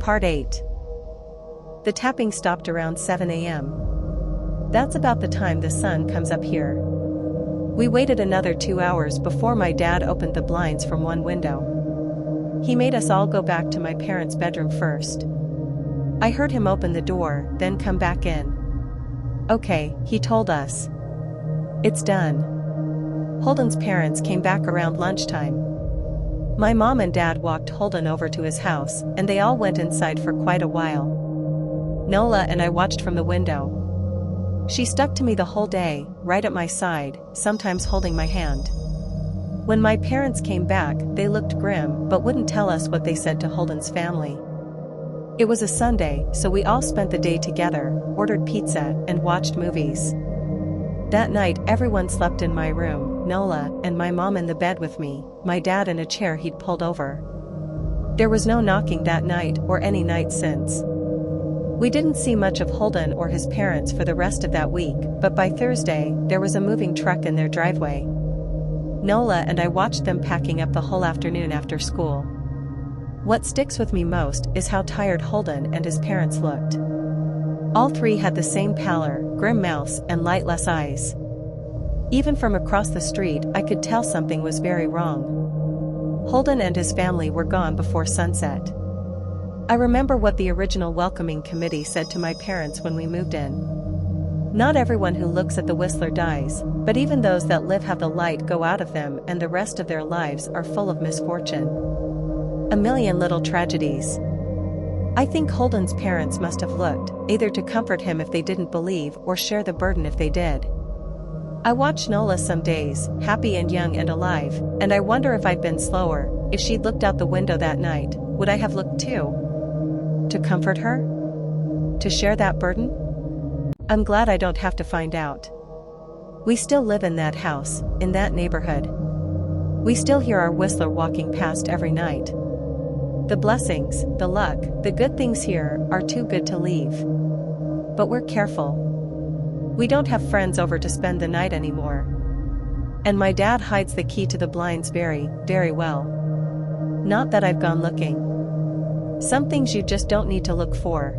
Part 8. The tapping stopped around 7 a.m. That's about the time the sun comes up here. We waited another 2 hours before my dad opened the blinds from one window. He made us all go back to my parents' bedroom first. I heard him open the door, then come back in. Okay, he told us. It's done. Holden's parents came back around lunchtime. My mom and dad walked Holden over to his house, and they all went inside for quite a while. Nola and I watched from the window. She stuck to me the whole day, right at my side, sometimes holding my hand. When my parents came back, they looked grim but wouldn't tell us what they said to Holden's family. It was a Sunday, so we all spent the day together, ordered pizza, and watched movies. That night everyone slept in my room, Nola and my mom in the bed with me, my dad in a chair he'd pulled over. There was no knocking that night or any night since. We didn't see much of Holden or his parents for the rest of that week, but by Thursday, there was a moving truck in their driveway. Nola and I watched them packing up the whole afternoon after school. What sticks with me most is how tired Holden and his parents looked. All three had the same pallor, grim mouths, and lightless eyes. Even from across the street, I could tell something was very wrong. Holden and his family were gone before sunset. I remember what the original welcoming committee said to my parents when we moved in. Not everyone who looks at the Whistler dies, but even those that live have the light go out of them, and the rest of their lives are full of misfortune. A million little tragedies. I think Holden's parents must have looked, either to comfort him if they didn't believe or share the burden if they did. I watch Nola some days, happy and young and alive, and I wonder if I'd been slower, if she'd looked out the window that night, would I have looked too? To comfort her? To share that burden? I'm glad I don't have to find out. We still live in that house, in that neighborhood. We still hear our Whistler walking past every night. The blessings, the luck, the good things here are too good to leave. But we're careful. We don't have friends over to spend the night anymore. And my dad hides the key to the blinds very, very well. Not that I've gone looking. Some things you just don't need to look for,